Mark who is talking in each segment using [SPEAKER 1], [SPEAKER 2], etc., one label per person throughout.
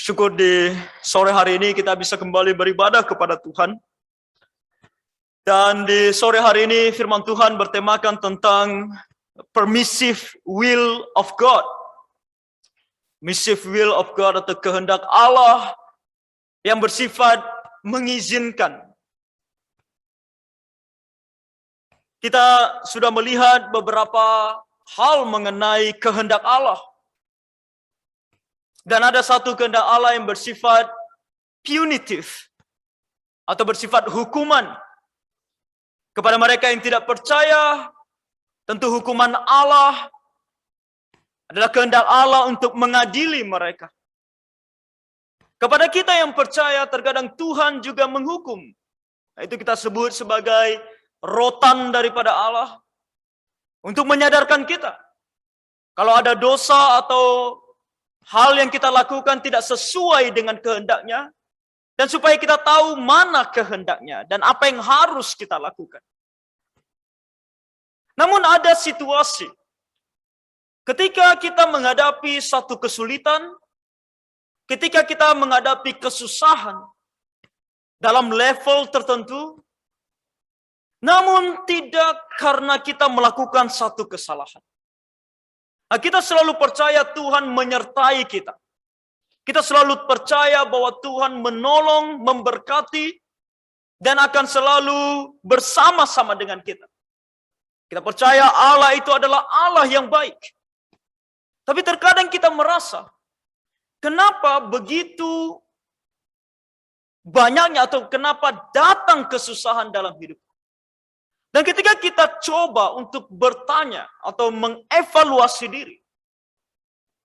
[SPEAKER 1] Syukur di sore hari ini kita bisa kembali beribadah kepada Tuhan. Dan di sore hari ini firman Tuhan bertemakan tentang permissive will of God. Permissive will of God atau kehendak Allah yang bersifat mengizinkan. Kita sudah melihat beberapa hal mengenai kehendak Allah. Dan ada satu kehendak Allah yang bersifat punitive atau bersifat hukuman kepada mereka yang tidak percaya. Tentu hukuman Allah adalah kehendak Allah untuk mengadili mereka. Kepada kita yang percaya, terkadang Tuhan juga menghukum. Itu kita sebut sebagai rotan daripada Allah untuk menyadarkan kita kalau ada dosa atau hal yang kita lakukan tidak sesuai dengan kehendaknya, dan supaya kita tahu mana kehendaknya dan apa yang harus kita lakukan. Namun ada situasi ketika kita menghadapi satu kesulitan, ketika kita menghadapi kesusahan dalam level tertentu, namun tidak karena kita melakukan satu kesalahan. Nah, kita selalu percaya Tuhan menyertai kita. Kita selalu percaya bahwa Tuhan menolong, memberkati, dan akan selalu bersama-sama dengan kita. Kita percaya Allah itu adalah Allah yang baik. Tapi terkadang kita merasa, kenapa begitu banyaknya atau kenapa datang kesusahan dalam hidup? Dan ketika kita coba untuk bertanya atau mengevaluasi diri,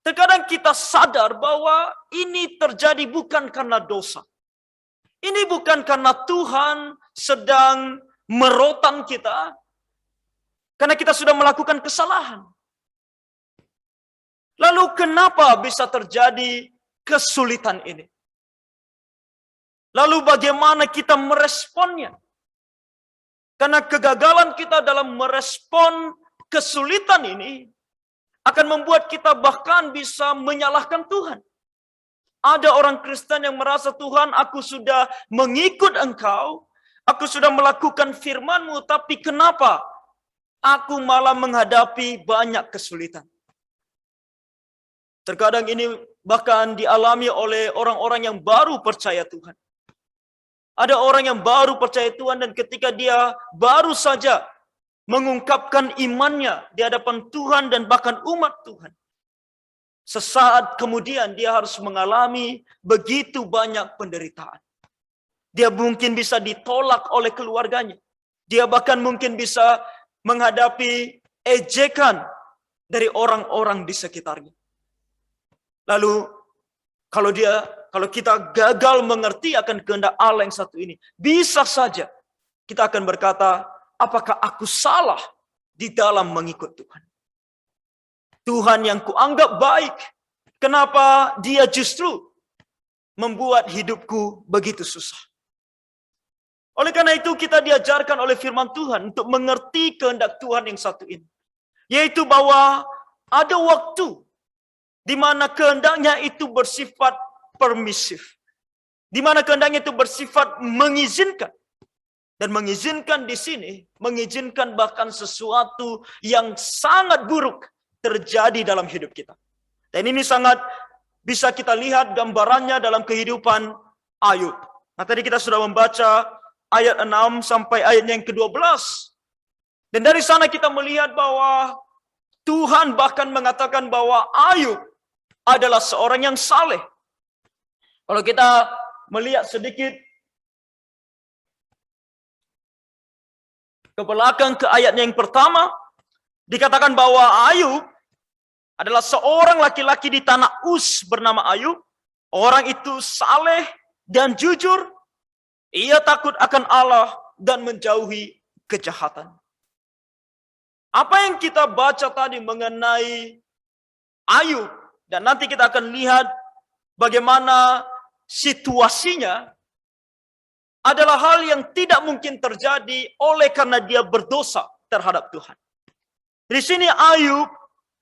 [SPEAKER 1] terkadang kita sadar bahwa ini terjadi bukan karena dosa. Ini bukan karena Tuhan sedang merotan kita, karena kita sudah melakukan kesalahan. Lalu kenapa bisa terjadi kesulitan ini? Lalu bagaimana kita meresponnya? Karena kegagalan kita dalam merespon kesulitan ini akan membuat kita bahkan bisa menyalahkan Tuhan. Ada orang Kristen yang merasa, Tuhan, aku sudah mengikut Engkau, aku sudah melakukan firman-Mu, tapi kenapa aku malah menghadapi banyak kesulitan? Terkadang ini bahkan dialami oleh orang-orang yang baru percaya Tuhan. Ada orang yang baru percaya Tuhan dan ketika dia baru saja mengungkapkan imannya di hadapan Tuhan dan bahkan umat Tuhan, sesaat kemudian dia harus mengalami begitu banyak penderitaan. Dia mungkin bisa ditolak oleh keluarganya. Dia bahkan mungkin bisa menghadapi ejekan dari orang-orang di sekitarnya. Lalu kalau kita gagal mengerti akan kehendak Allah yang satu ini, bisa saja kita akan berkata, apakah aku salah di dalam mengikut Tuhan? Tuhan yang kuanggap baik, kenapa dia justru membuat hidupku begitu susah? Oleh karena itu kita diajarkan oleh firman Tuhan untuk mengerti kehendak Tuhan yang satu ini. Yaitu bahwa ada waktu di mana kehendaknya itu bersifat permisif. Di mana kehendaknya itu bersifat mengizinkan. Dan mengizinkan di sini, mengizinkan bahkan sesuatu yang sangat buruk terjadi dalam hidup kita. Dan ini sangat bisa kita lihat gambarannya dalam kehidupan Ayub. Nah, tadi kita sudah membaca ayat 6 sampai ayat yang ke-12. Dan dari sana kita melihat bahwa Tuhan bahkan mengatakan bahwa Ayub adalah seorang yang saleh. Kalau kita melihat sedikit ke belakang ke ayatnya yang pertama, dikatakan bahwa Ayub adalah seorang laki-laki di tanah Uz bernama Ayub. Orang itu saleh dan jujur. Ia takut akan Allah dan menjauhi kejahatan. Apa yang kita baca tadi mengenai Ayub, dan nanti kita akan lihat bagaimana situasinya, adalah hal yang tidak mungkin terjadi oleh karena dia berdosa terhadap Tuhan. Di sini Ayub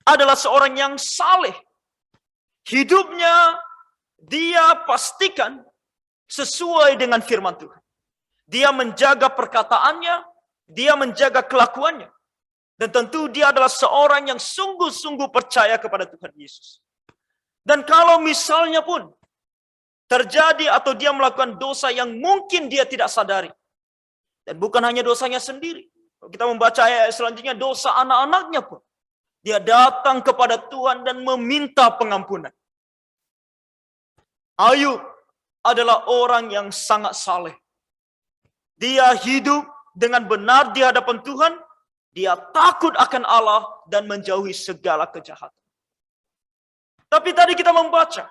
[SPEAKER 1] adalah seorang yang saleh. Hidupnya dia pastikan sesuai dengan firman Tuhan. Dia menjaga perkataannya, dia menjaga kelakuannya. Dan tentu dia adalah seorang yang sungguh-sungguh percaya kepada Tuhan Yesus. Dan kalau misalnya pun terjadi atau dia melakukan dosa yang mungkin dia tidak sadari. Dan bukan hanya dosanya sendiri. Kalau kita membaca ayat selanjutnya, dosa anak-anaknya pun. Dia datang kepada Tuhan dan meminta pengampunan. Ayub adalah orang yang sangat saleh. Dia hidup dengan benar di hadapan Tuhan. Dia takut akan Allah dan menjauhi segala kejahatan. Tapi tadi kita membaca,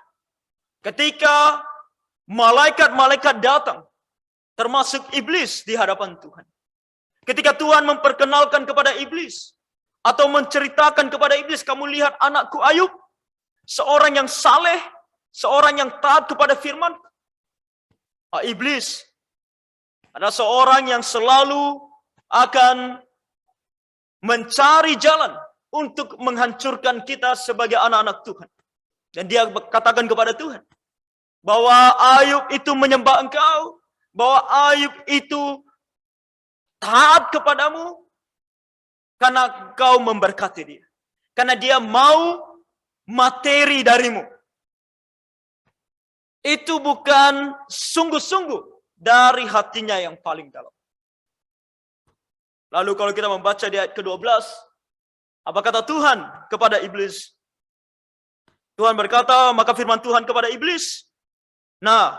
[SPEAKER 1] ketika malaikat-malaikat datang, termasuk iblis di hadapan Tuhan. Ketika Tuhan memperkenalkan kepada iblis, atau menceritakan kepada iblis, kamu lihat anakku Ayub, seorang yang saleh, seorang yang taat kepada firman. Iblis adalah seorang yang selalu akan mencari jalan untuk menghancurkan kita sebagai anak-anak Tuhan. Dan dia katakan kepada Tuhan, bahwa Ayub itu menyembah engkau, bahwa Ayub itu taat kepadamu, karena engkau memberkati dia. Karena dia mau materi darimu. Itu bukan sungguh-sungguh dari hatinya yang paling dalam. Lalu kalau kita membaca di ayat ke-12, apa kata Tuhan kepada iblis? Tuhan berkata, maka firman Tuhan kepada iblis, nah,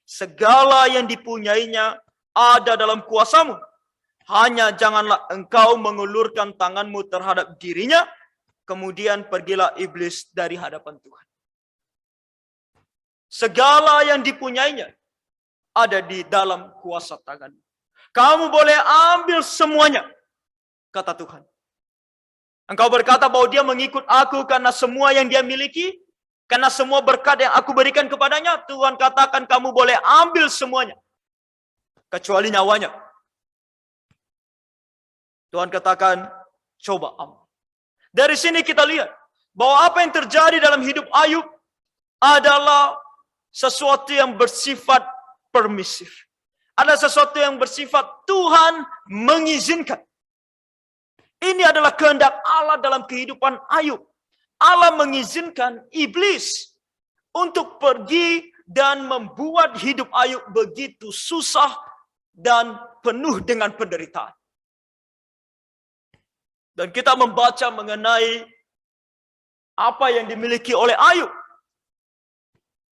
[SPEAKER 1] segala yang dipunyainya ada dalam kuasamu. Hanya janganlah engkau mengulurkan tanganmu terhadap dirinya. Kemudian pergilah iblis dari hadapan Tuhan. Segala yang dipunyainya ada di dalam kuasa tanganmu. Kamu boleh ambil semuanya, kata Tuhan. Engkau berkata bahwa dia mengikut aku karena semua yang dia miliki, karena semua berkat yang aku berikan kepadanya. Tuhan katakan kamu boleh ambil semuanya, kecuali nyawanya. Tuhan katakan, coba ambil. Dari sini kita lihat bahwa apa yang terjadi dalam hidup Ayub adalah sesuatu yang bersifat permisif. Ada sesuatu yang bersifat Tuhan mengizinkan. Ini adalah kehendak Allah dalam kehidupan Ayub. Allah mengizinkan iblis untuk pergi dan membuat hidup Ayub begitu susah dan penuh dengan penderitaan. Dan kita membaca mengenai apa yang dimiliki oleh Ayub.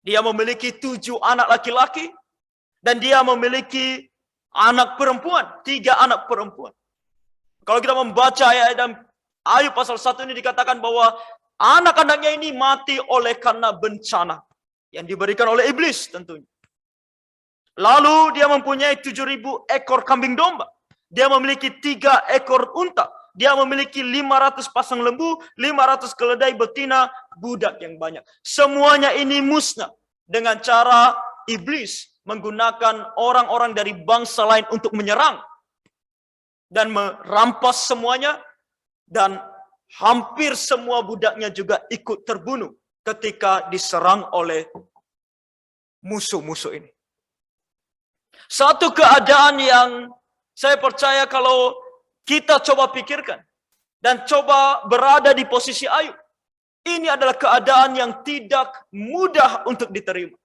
[SPEAKER 1] Dia memiliki 7 anak laki-laki. Dan dia memiliki anak perempuan. 3 anak perempuan. Kalau kita membaca ayat dalam Ayub pasal 1 ini dikatakan bahwa anak-anaknya ini mati oleh karena bencana. Yang diberikan oleh iblis tentunya. Lalu dia mempunyai 7.000 ekor kambing domba. Dia memiliki 3 ekor unta. Dia memiliki 500 pasang lembu, 500 keledai betina, budak yang banyak. Semuanya ini musnah dengan cara iblis menggunakan orang-orang dari bangsa lain untuk menyerang dan merampas semuanya, dan hampir semua budaknya juga ikut terbunuh ketika diserang oleh musuh-musuh ini. Satu keadaan yang saya percaya kalau kita coba pikirkan dan coba berada di posisi Ayub, ini adalah keadaan yang tidak mudah untuk diterima.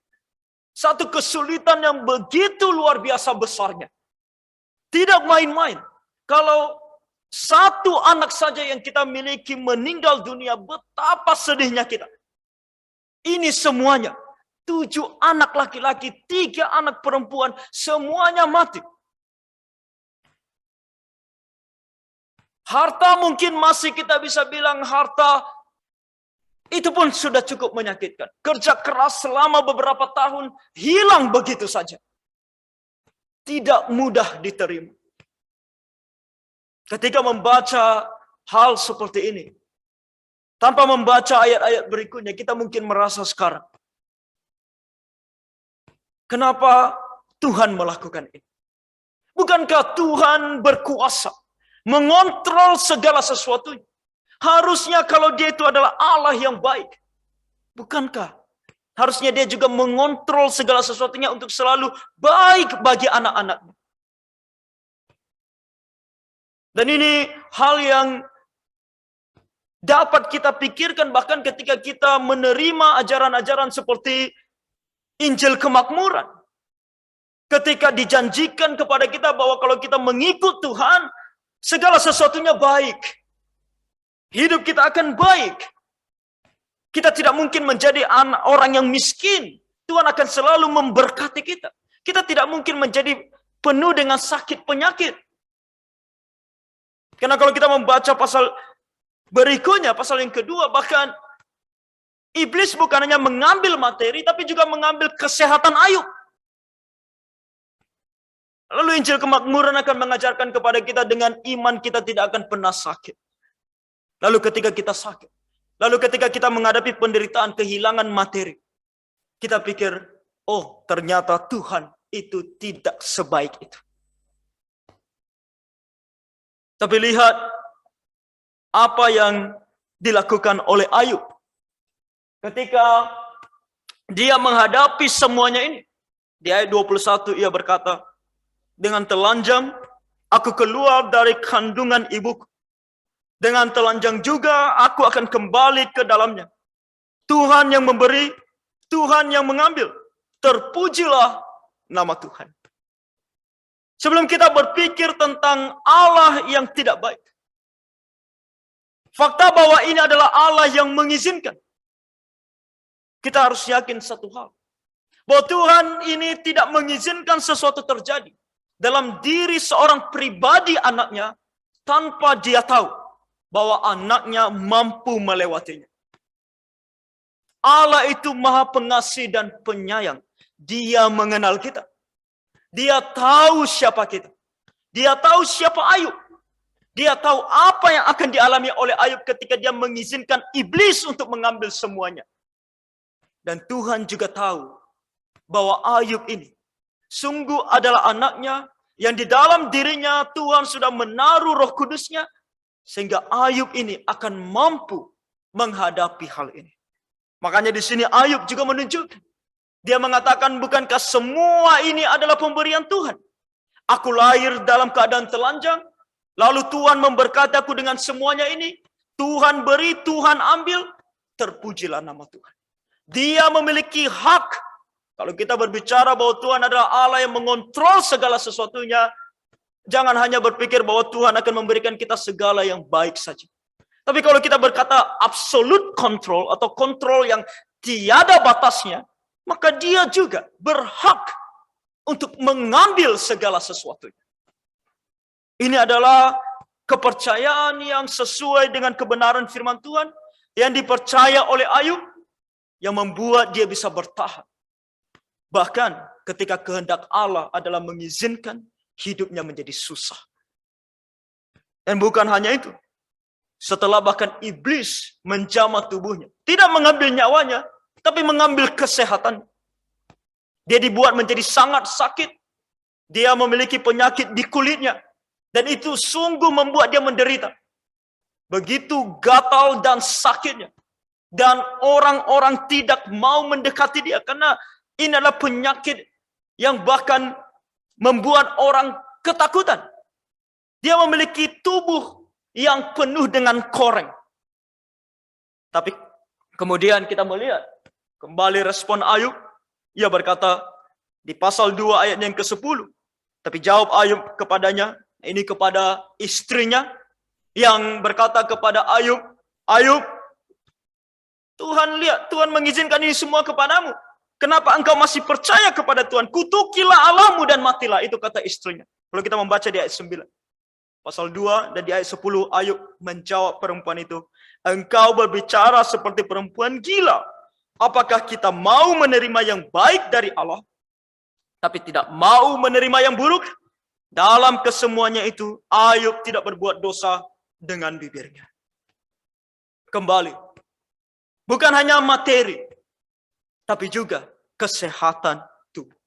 [SPEAKER 1] Satu kesulitan yang begitu luar biasa besarnya. Tidak main-main. Kalau satu anak saja yang kita miliki meninggal dunia, betapa sedihnya kita. Ini semuanya. 7 anak laki-laki, 3 anak perempuan, semuanya mati. Harta mungkin masih kita bisa bilang harta itu pun sudah cukup menyakitkan. Kerja keras selama beberapa tahun hilang begitu saja. Tidak mudah diterima. Ketika membaca hal seperti ini, tanpa membaca ayat-ayat berikutnya, kita mungkin merasa sekarang, kenapa Tuhan melakukan ini? Bukankah Tuhan berkuasa mengontrol segala sesuatunya? Harusnya kalau dia itu adalah Allah yang baik. Bukankah Harusnya dia juga mengontrol segala sesuatunya untuk selalu baik bagi anak-anaknya. Dan ini hal yang dapat kita pikirkan bahkan ketika kita menerima ajaran-ajaran seperti Injil kemakmuran. Ketika dijanjikan kepada kita bahwa kalau kita mengikut Tuhan, segala sesuatunya baik. Hidup kita akan baik. Kita tidak mungkin menjadi orang yang miskin. Tuhan akan selalu memberkati kita. Kita tidak mungkin menjadi penuh dengan sakit penyakit. Karena kalau kita membaca pasal berikutnya, pasal yang kedua, bahkan iblis bukan hanya mengambil materi, tapi juga mengambil kesehatan Ayub. Lalu Injil kemakmuran akan mengajarkan kepada kita dengan iman kita tidak akan pernah sakit. Lalu ketika kita sakit, lalu ketika kita menghadapi penderitaan kehilangan materi, kita pikir, oh ternyata Tuhan itu tidak sebaik itu. Tapi lihat apa yang dilakukan oleh Ayub. Ketika dia menghadapi semuanya ini. Di ayat 21 ia berkata, dengan telanjang aku keluar dari kandungan ibuku. Dengan telanjang juga aku akan kembali ke dalamnya. Tuhan yang memberi, Tuhan yang mengambil. Terpujilah nama Tuhan. Sebelum kita berpikir tentang Allah yang tidak baik, fakta bahwa ini adalah Allah yang mengizinkan. Kita harus yakin satu hal. Bahwa Tuhan ini tidak mengizinkan sesuatu terjadi dalam diri seorang pribadi anaknya tanpa dia tahu bahwa anaknya mampu melewatinya. Allah itu Maha Pengasih dan Penyayang. Dia mengenal kita. Dia tahu siapa kita. Dia tahu siapa Ayub. Dia tahu apa yang akan dialami oleh Ayub ketika dia mengizinkan iblis untuk mengambil semuanya. Dan Tuhan juga tahu bahwa Ayub ini sungguh adalah anaknya yang di dalam dirinya Tuhan sudah menaruh Roh Kudusnya sehingga Ayub ini akan mampu menghadapi hal ini. Makanya di sini Ayub juga menunjukkan, dia mengatakan, bukankah semua ini adalah pemberian Tuhan? Aku lahir dalam keadaan telanjang, lalu Tuhan memberkati aku dengan semuanya ini. Tuhan beri, Tuhan ambil, terpujilah nama Tuhan. Dia memiliki hak. Kalau kita berbicara bahwa Tuhan adalah Allah yang mengontrol segala sesuatunya, jangan hanya berpikir bahwa Tuhan akan memberikan kita segala yang baik saja. Tapi kalau kita berkata absolute control atau kontrol yang tiada batasnya, maka dia juga berhak untuk mengambil segala sesuatunya. Ini adalah kepercayaan yang sesuai dengan kebenaran firman Tuhan yang dipercaya oleh Ayub yang membuat dia bisa bertahan. Bahkan ketika kehendak Allah adalah mengizinkan hidupnya menjadi susah. Dan bukan hanya itu. Setelah bahkan iblis menjamah tubuhnya, tidak mengambil nyawanya, tapi mengambil kesehatan. Dia dibuat menjadi sangat sakit. Dia memiliki penyakit di kulitnya. Dan itu sungguh membuat dia menderita. Begitu gatal dan sakitnya. Dan orang-orang tidak mau mendekati dia. Karena ini adalah penyakit yang bahkan membuat orang ketakutan. Dia memiliki tubuh yang penuh dengan koreng. Tapi kemudian kita melihat kembali respon Ayub. Ia berkata di pasal 2 ayat yang ke-10. Tapi jawab Ayub kepadanya, ini kepada istrinya, yang berkata kepada Ayub, Ayub, Tuhan lihat, Tuhan mengizinkan ini semua kepadamu. Kenapa engkau masih percaya kepada Tuhan? Kutukilah Allahmu dan matilah. Itu kata istrinya. Kalau kita membaca di ayat 9. Pasal 2 dan di ayat 10, Ayub menjawab perempuan itu, engkau berbicara seperti perempuan gila. Apakah kita mau menerima yang baik dari Allah, tapi tidak mau menerima yang buruk? Dalam kesemuanya itu, Ayub tidak berbuat dosa dengan bibirnya. Kembali, bukan hanya materi, tapi juga kesehatan tubuh.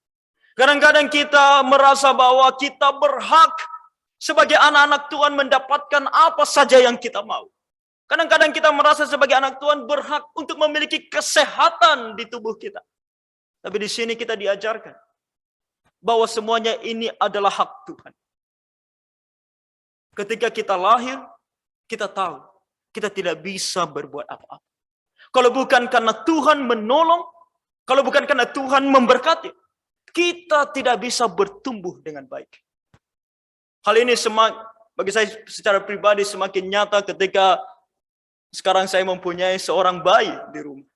[SPEAKER 1] Kadang-kadang kita merasa bahwa kita berhak sebagai anak-anak Tuhan mendapatkan apa saja yang kita mau. Kadang-kadang kita merasa sebagai anak Tuhan berhak untuk memiliki kesehatan di tubuh kita. Tapi di sini kita diajarkan bahwa semuanya ini adalah hak Tuhan. Ketika kita lahir, kita tahu kita tidak bisa berbuat apa-apa. Kalau bukan karena Tuhan menolong, kalau bukan karena Tuhan memberkati, kita tidak bisa bertumbuh dengan baik. Hal ini bagi saya secara pribadi semakin nyata ketika sekarang saya mempunyai seorang bayi di rumah.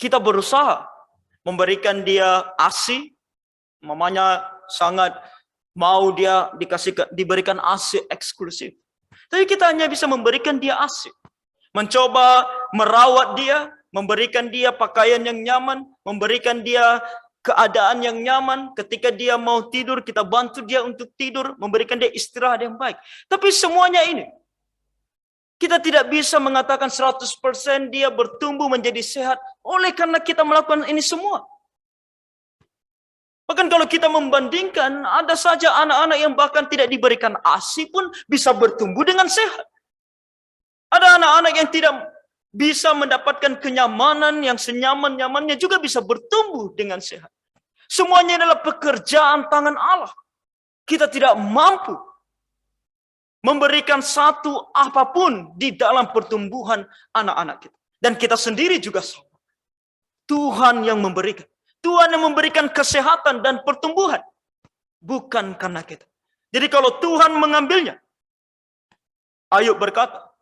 [SPEAKER 1] Kita berusaha memberikan dia ASI. Mamanya sangat mau dia diberikan ASI eksklusif. Tapi kita hanya bisa memberikan dia ASI. Mencoba merawat dia, memberikan dia pakaian yang nyaman, memberikan dia keadaan yang nyaman. Ketika dia mau tidur, kita bantu dia untuk tidur, memberikan dia istirahat yang baik. Tapi semuanya ini, kita tidak bisa mengatakan 100% dia bertumbuh menjadi sehat oleh karena kita melakukan ini semua. Bahkan kalau kita membandingkan, ada saja anak-anak yang bahkan tidak diberikan ASI pun bisa bertumbuh dengan sehat. Ada anak-anak yang tidak bisa mendapatkan kenyamanan yang senyaman-nyamannya juga bisa bertumbuh dengan sehat. Semuanya adalah pekerjaan tangan Allah. Kita tidak mampu memberikan satu apapun di dalam pertumbuhan anak-anak kita. Dan kita sendiri juga sama. Tuhan yang memberikan. Tuhan yang memberikan kesehatan dan pertumbuhan. Bukan karena kita. Jadi kalau Tuhan mengambilnya, Ayub berkata,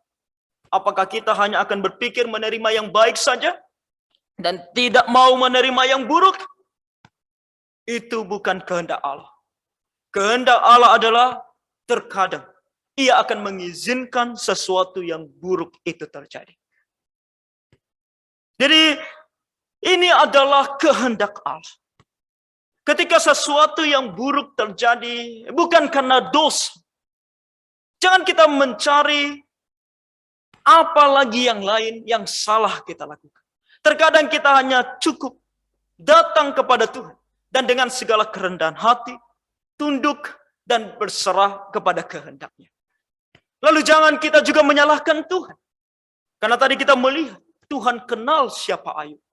[SPEAKER 1] apakah kita hanya akan berpikir menerima yang baik saja? Dan tidak mau menerima yang buruk? Itu bukan kehendak Allah. Kehendak Allah adalah terkadang Ia akan mengizinkan sesuatu yang buruk itu terjadi. Jadi ini adalah kehendak Allah. Ketika sesuatu yang buruk terjadi, bukan karena dosa. Jangan kita mencari apa lagi yang lain yang salah kita lakukan. Terkadang kita hanya cukup datang kepada Tuhan. Dan dengan segala kerendahan hati, tunduk dan berserah kepada kehendaknya. Lalu jangan kita juga menyalahkan Tuhan. Karena tadi kita melihat, Tuhan kenal siapa Ayub.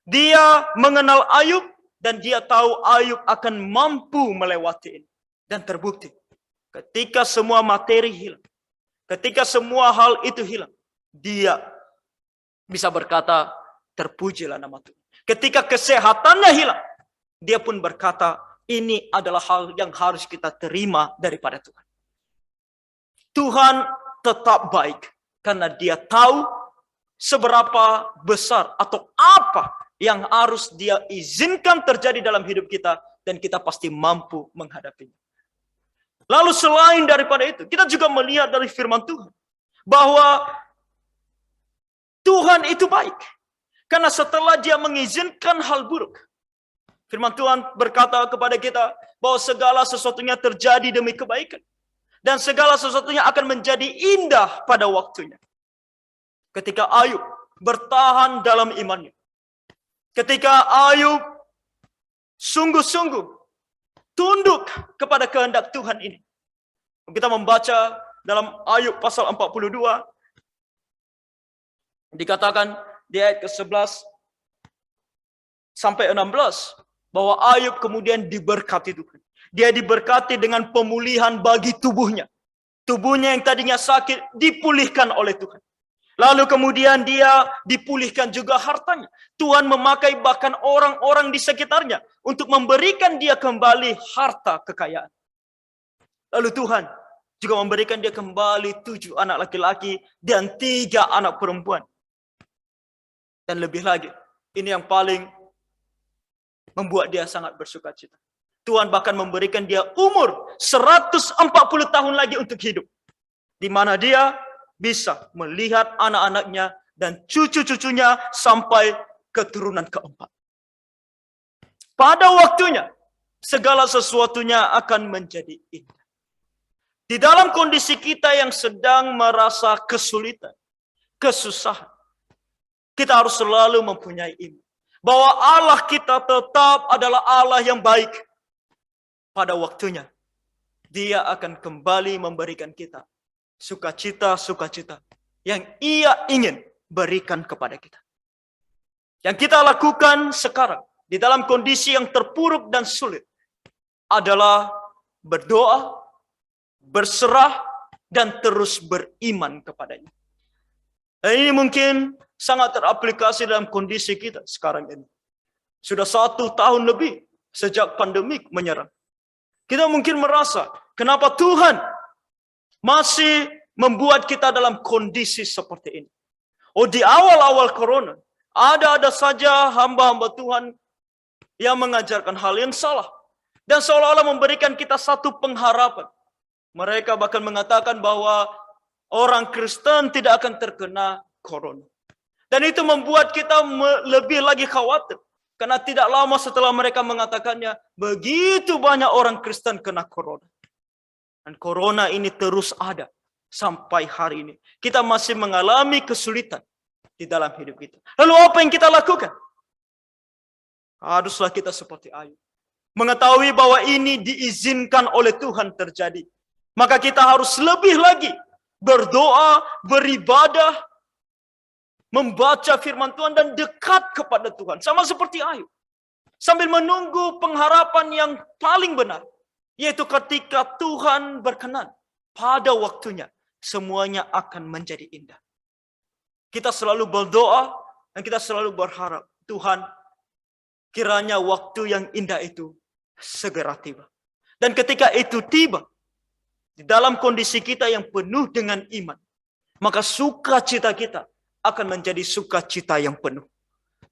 [SPEAKER 1] Dia mengenal Ayub, dan dia tahu Ayub akan mampu melewati ini. Dan terbukti, ketika semua materi hilang, ketika semua hal itu hilang, dia bisa berkata, terpujilah nama Tuhan. Ketika kesehatannya hilang, dia pun berkata, ini adalah hal yang harus kita terima daripada Tuhan. Tuhan tetap baik, karena dia tahu seberapa besar atau apa yang harus dia izinkan terjadi dalam hidup kita, dan kita pasti mampu menghadapinya. Lalu selain daripada itu, kita juga melihat dari firman Tuhan, bahwa Tuhan itu baik. Karena setelah dia mengizinkan hal buruk, firman Tuhan berkata kepada kita, bahwa segala sesuatunya terjadi demi kebaikan. Dan segala sesuatunya akan menjadi indah pada waktunya. Ketika Ayub bertahan dalam imannya. Ketika Ayub sungguh-sungguh tunduk kepada kehendak Tuhan ini. Kita membaca dalam Ayub pasal 42. Dikatakan di ayat ke-11 sampai 16. Bahwa Ayub kemudian diberkati Tuhan. Dia diberkati dengan pemulihan bagi tubuhnya. Tubuhnya yang tadinya sakit dipulihkan oleh Tuhan. Lalu kemudian dia dipulihkan juga hartanya. Tuhan memakai bahkan orang-orang di sekitarnya untuk memberikan dia kembali harta kekayaan. Lalu Tuhan juga memberikan dia kembali 7 anak laki-laki dan 3 anak perempuan. Dan lebih lagi, ini yang paling membuat dia sangat bersukacita. Tuhan bahkan memberikan dia umur 140 tahun lagi untuk hidup. Di mana dia bisa melihat anak-anaknya dan cucu-cucunya sampai keturunan keempat. Pada waktunya, segala sesuatunya akan menjadi indah. Di dalam kondisi kita yang sedang merasa kesulitan, kesusahan, kita harus selalu mempunyai iman. Bahwa Allah kita tetap adalah Allah yang baik. Pada waktunya, Dia akan kembali memberikan kita sukacita yang Ia ingin berikan kepada kita. Yang kita lakukan sekarang di dalam kondisi yang terpuruk dan sulit adalah berdoa, berserah, dan terus beriman kepadanya. Dan ini mungkin sangat teraplikasi dalam kondisi kita sekarang ini. Sudah 1 tahun lebih sejak pandemik menyerang. Kita mungkin merasa, kenapa Tuhan masih membuat kita dalam kondisi seperti ini? Oh, di awal-awal corona, ada saja hamba-hamba Tuhan yang mengajarkan hal yang salah. Dan seolah-olah memberikan kita satu pengharapan. Mereka bahkan mengatakan bahwa orang Kristen tidak akan terkena corona. Dan itu membuat kita lebih lagi khawatir. Karena tidak lama setelah mereka mengatakannya, begitu banyak orang Kristen kena corona. Dan corona ini terus ada sampai hari ini. Kita masih mengalami kesulitan di dalam hidup kita. Lalu apa yang kita lakukan? Haruslah kita seperti Ayub. Mengetahui bahwa ini diizinkan oleh Tuhan terjadi. Maka kita harus lebih lagi berdoa, beribadah, membaca firman Tuhan dan dekat kepada Tuhan. Sama seperti Ayub. Sambil menunggu pengharapan yang paling benar. Yaitu ketika Tuhan berkenan. Pada waktunya semuanya akan menjadi indah. Kita selalu berdoa dan kita selalu berharap. Tuhan, kiranya waktu yang indah itu segera tiba. Dan ketika itu tiba, di dalam kondisi kita yang penuh dengan iman, maka sukacita kita akan menjadi sukacita yang penuh.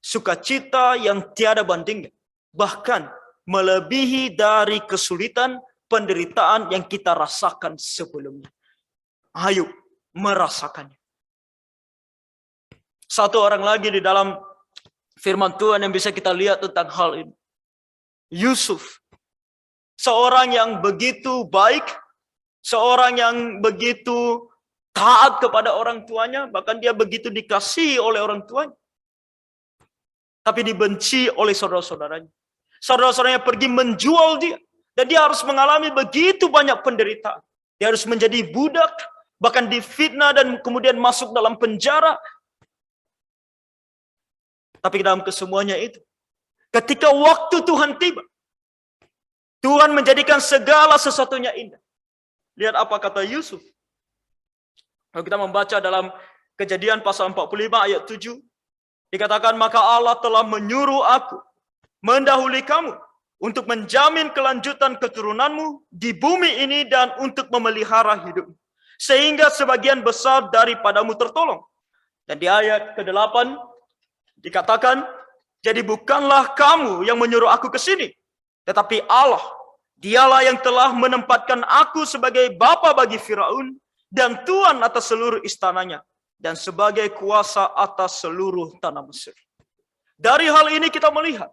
[SPEAKER 1] Sukacita yang tiada bandingnya. Bahkan melebihi dari kesulitan, penderitaan yang kita rasakan sebelumnya. Ayub merasakannya. Satu orang lagi di dalam firman Tuhan yang bisa kita lihat tentang hal ini. Yusuf. Seorang yang begitu baik, seorang yang begitu taat kepada orang tuanya, bahkan dia begitu dikasihi oleh orang tuanya. Tapi dibenci oleh saudara-saudaranya. Saudara-saudaranya pergi menjual dia. Dan dia harus mengalami begitu banyak penderitaan. Dia harus menjadi budak, bahkan difitnah dan kemudian masuk dalam penjara. Tapi dalam kesemuanya itu, ketika waktu Tuhan tiba, Tuhan menjadikan segala sesuatunya indah. Lihat apa kata Yusuf. Kalau kita membaca dalam Kejadian pasal 45 ayat 7, dikatakan, maka Allah telah menyuruh aku mendahului kamu untuk menjamin kelanjutan keturunanmu di bumi ini dan untuk memelihara hidupmu, sehingga sebagian besar daripadamu tertolong. Dan di ayat ke-8 dikatakan, jadi bukanlah kamu yang menyuruh aku ke sini, tetapi Allah, dialah yang telah menempatkan aku sebagai bapa bagi Firaun dan tuan atas seluruh istananya dan sebagai kuasa atas seluruh tanah Mesir. Dari hal ini kita melihat,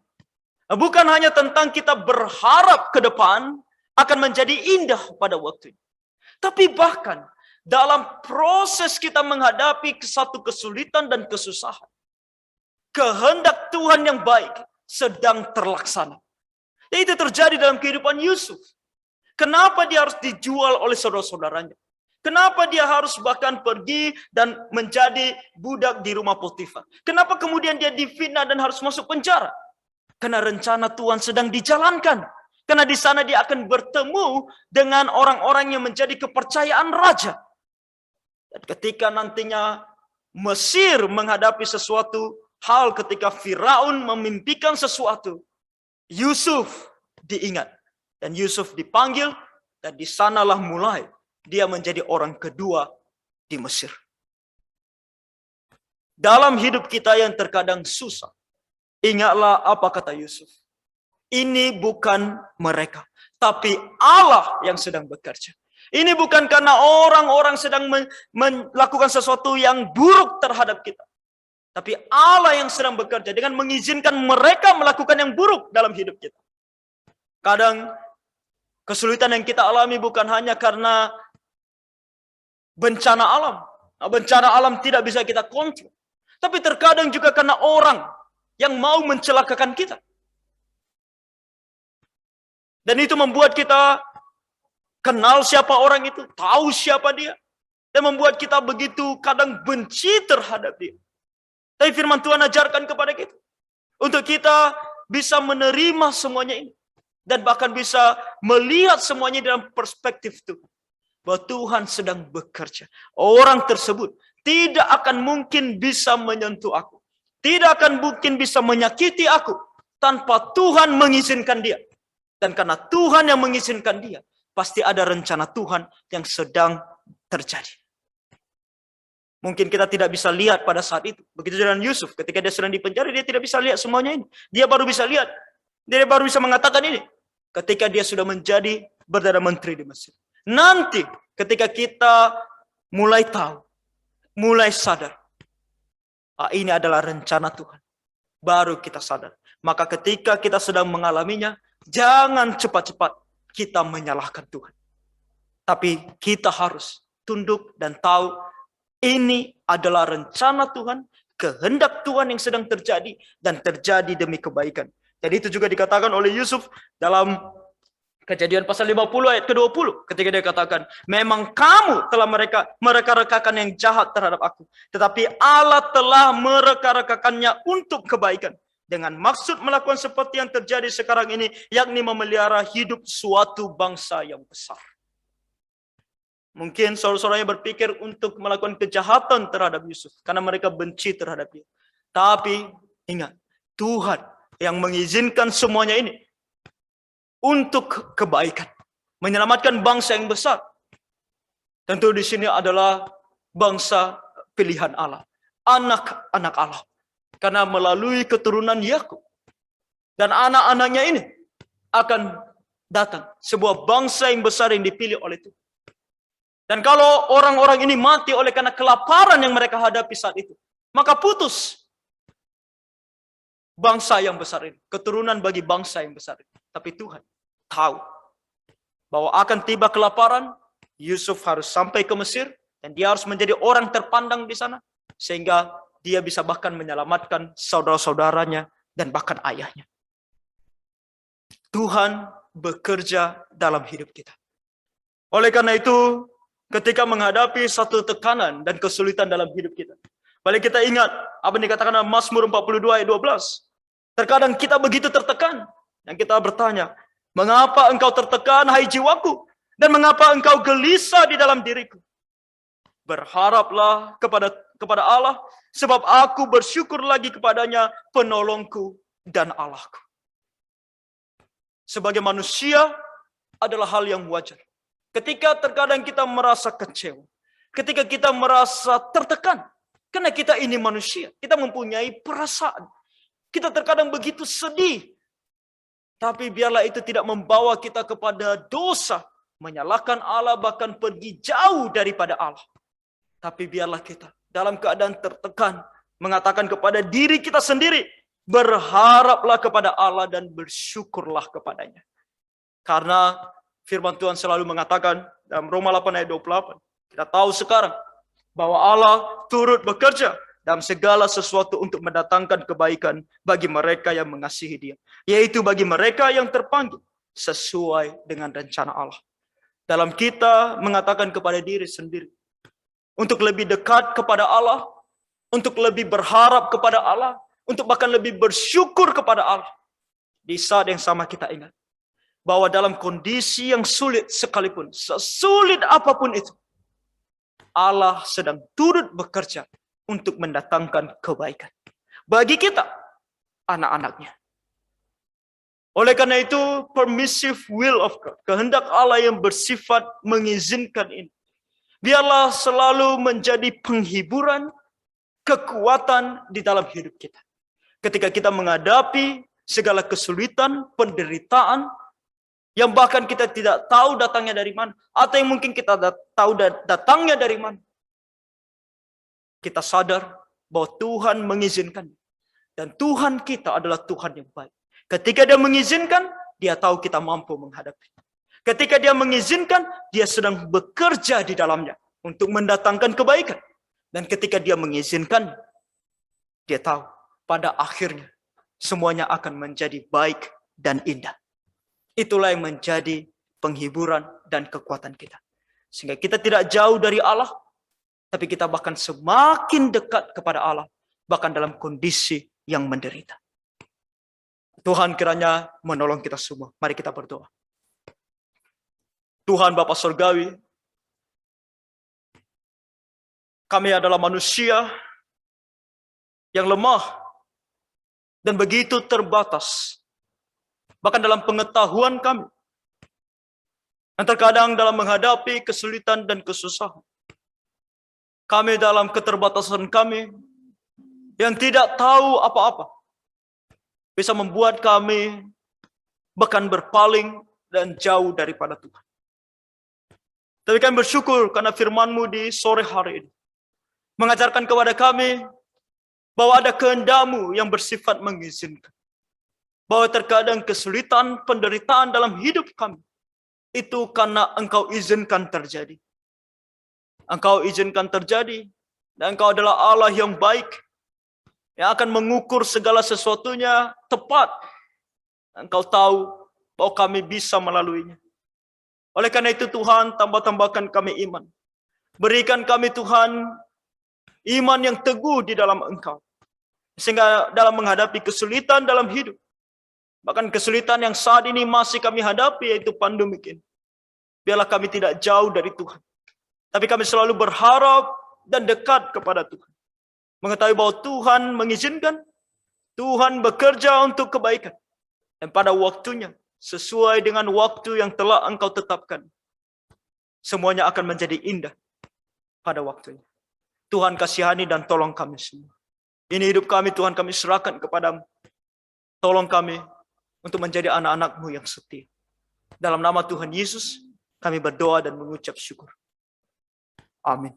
[SPEAKER 1] bukan hanya tentang kita berharap ke depan akan menjadi indah pada waktunya, tapi bahkan dalam proses kita menghadapi satu kesulitan dan kesusahan, kehendak Tuhan yang baik sedang terlaksana. Dan itu terjadi dalam kehidupan Yusuf. Kenapa dia harus dijual oleh saudara-saudaranya? Kenapa dia harus bahkan pergi dan menjadi budak di rumah Potifar? Kenapa kemudian dia difitnah dan harus masuk penjara? Karena rencana Tuhan sedang dijalankan. Karena di sana dia akan bertemu dengan orang-orang yang menjadi kepercayaan raja. Dan ketika nantinya Mesir menghadapi sesuatu hal, ketika Firaun memimpikan sesuatu, Yusuf diingat. Dan Yusuf dipanggil, dan di sanalah mulai dia menjadi orang kedua di Mesir. Dalam hidup kita yang terkadang susah, ingatlah apa kata Yusuf. Ini bukan mereka, tapi Allah yang sedang bekerja. Ini bukan karena orang-orang sedang melakukan sesuatu yang buruk terhadap kita, tapi Allah yang sedang bekerja dengan mengizinkan mereka melakukan yang buruk dalam hidup kita. Kadang kesulitan yang kita alami bukan hanya karena bencana alam. Bencana alam tidak bisa kita kontrol. Tapi terkadang juga karena orang yang mau mencelakakan kita. Dan itu membuat kita kenal siapa orang itu, tahu siapa dia. dan membuat kita begitu kadang benci terhadap dia. Tapi firman Tuhan ajarkan kepada kita untuk kita bisa menerima semuanya ini dan bahkan bisa melihat semuanya dalam perspektif Tuhan. Bahwa Tuhan sedang bekerja. Orang tersebut tidak akan mungkin bisa menyentuh aku. Tidak akan mungkin bisa menyakiti aku tanpa Tuhan mengizinkan dia. Dan karena Tuhan yang mengizinkan dia, pasti ada rencana Tuhan yang sedang terjadi. Mungkin kita tidak bisa lihat pada saat itu. Begitu dengan Yusuf, ketika dia sedang dipenjara, dia tidak bisa lihat semuanya ini. Dia baru bisa lihat. Dia baru bisa mengatakan ini ketika dia sudah menjadi Perdana Menteri di Mesir. Nanti ketika kita mulai tahu, mulai sadar, ini adalah rencana Tuhan, baru kita sadar. Maka ketika kita sedang mengalaminya, jangan cepat-cepat kita menyalahkan Tuhan. Tapi kita harus tunduk dan tahu ini adalah rencana Tuhan, kehendak Tuhan yang sedang terjadi dan terjadi demi kebaikan. Jadi itu juga dikatakan oleh Yusuf dalam Kejadian pasal 50 ayat ke-20. Ketika dia katakan, memang kamu telah mereka-rekakan yang jahat terhadap aku. Tetapi Allah telah mereka-rekakannya untuk kebaikan. Dengan maksud melakukan seperti yang terjadi sekarang ini. Yakni memelihara hidup suatu bangsa yang besar. Mungkin saudara-saudaranya berpikir untuk melakukan kejahatan terhadap Yusuf. Karena mereka benci terhadap dia. Tapi ingat, Tuhan yang mengizinkan semuanya ini untuk kebaikan, menyelamatkan bangsa yang besar. Tentu di sini adalah bangsa pilihan Allah, anak-anak Allah. Karena melalui keturunan Yakub dan anak-anaknya ini akan datang sebuah bangsa yang besar yang dipilih oleh Tuhan. Dan kalau orang-orang ini mati oleh karena kelaparan yang mereka hadapi saat itu, maka putus bangsa yang besar ini, keturunan bagi bangsa yang besar ini. Tapi Tuhan tahu bahwa akan tiba kelaparan, Yusuf harus sampai ke Mesir dan dia harus menjadi orang terpandang di sana sehingga dia bisa bahkan menyelamatkan saudara-saudaranya dan bahkan ayahnya. Tuhan bekerja dalam hidup kita. Oleh karena itu, ketika menghadapi satu tekanan dan kesulitan dalam hidup kita, balik kita ingat apa yang dikatakan dalam Mazmur 42 ayat 12. Terkadang kita begitu tertekan dan kita bertanya, mengapa engkau tertekan, hai jiwaku? Dan mengapa engkau gelisah di dalam diriku? Berharaplah kepada Allah, sebab aku bersyukur lagi kepadanya, penolongku dan Allahku. Sebagai manusia adalah hal yang wajar. Ketika terkadang kita merasa kecewa, ketika kita merasa tertekan, karena kita ini manusia, kita mempunyai perasaan. Kita terkadang begitu sedih. Tapi biarlah itu tidak membawa kita kepada dosa, menyalahkan Allah, bahkan pergi jauh daripada Allah. Tapi biarlah kita dalam keadaan tertekan, mengatakan kepada diri kita sendiri, berharaplah kepada Allah dan bersyukurlah kepadanya. Karena firman Tuhan selalu mengatakan dalam Roma 8 ayat 28, kita tahu sekarang bahwa Allah turut bekerja dalam segala sesuatu untuk mendatangkan kebaikan bagi mereka yang mengasihi Dia, yaitu bagi mereka yang terpanggil sesuai dengan rencana Allah. Dalam kita mengatakan kepada diri sendiri untuk lebih dekat kepada Allah, untuk lebih berharap kepada Allah, untuk bahkan lebih bersyukur kepada Allah. Di saat yang sama kita ingat bahwa dalam kondisi yang sulit sekalipun, sesulit apapun itu, Allah sedang turut bekerja untuk mendatangkan kebaikan bagi kita, anak-anaknya. Oleh karena itu, permissive will of God, kehendak Allah yang bersifat mengizinkan ini, biarlah selalu menjadi penghiburan, kekuatan di dalam hidup kita. Ketika kita menghadapi segala kesulitan, penderitaan, yang bahkan kita tidak tahu datangnya dari mana, atau yang mungkin kita tahu datangnya dari mana, kita sadar bahwa Tuhan mengizinkan. Dan Tuhan kita adalah Tuhan yang baik. Ketika Dia mengizinkan, Dia tahu kita mampu menghadapi. Ketika Dia mengizinkan, Dia sedang bekerja di dalamnya untuk mendatangkan kebaikan. Dan ketika Dia mengizinkan, Dia tahu pada akhirnya semuanya akan menjadi baik dan indah. Itulah yang menjadi penghiburan dan kekuatan kita. Sehingga kita tidak jauh dari Allah, Tapi kita bahkan semakin dekat kepada Allah, bahkan dalam kondisi yang menderita. Tuhan kiranya menolong kita semua. Mari kita berdoa. Tuhan Bapa Surgawi, kami adalah manusia yang lemah dan begitu terbatas. Bahkan dalam pengetahuan kami. Dan terkadang dalam menghadapi kesulitan dan kesusahan. Kami dalam keterbatasan kami yang tidak tahu apa-apa bisa membuat kami bahkan berpaling dan jauh daripada Tuhan. Tapi kami bersyukur karena firman-Mu di sore hari ini mengajarkan kepada kami bahwa ada kehendak-Mu yang bersifat mengizinkan. Bahwa terkadang kesulitan, penderitaan dalam hidup kami itu karena Engkau izinkan terjadi. Engkau izinkan terjadi, dan Engkau adalah Allah yang baik, yang akan mengukur segala sesuatunya tepat. Engkau tahu bahwa kami bisa melaluinya. Oleh karena itu Tuhan, tambahkan kami iman. Berikan kami Tuhan, iman yang teguh di dalam Engkau. Sehingga dalam menghadapi kesulitan dalam hidup, bahkan kesulitan yang saat ini masih kami hadapi, yaitu pandemi ini, biarlah kami tidak jauh dari Tuhan. Tapi kami selalu berharap dan dekat kepada Tuhan. Mengetahui bahwa Tuhan mengizinkan, Tuhan bekerja untuk kebaikan. Dan pada waktunya, sesuai dengan waktu yang telah Engkau tetapkan, semuanya akan menjadi indah pada waktunya. Tuhan kasihani dan tolong kami semua. Ini hidup kami, Tuhan, kami serahkan kepadamu. Tolong kami untuk menjadi anak-anak-Mu yang setia. Dalam nama Tuhan Yesus, kami berdoa dan mengucap syukur. Amin.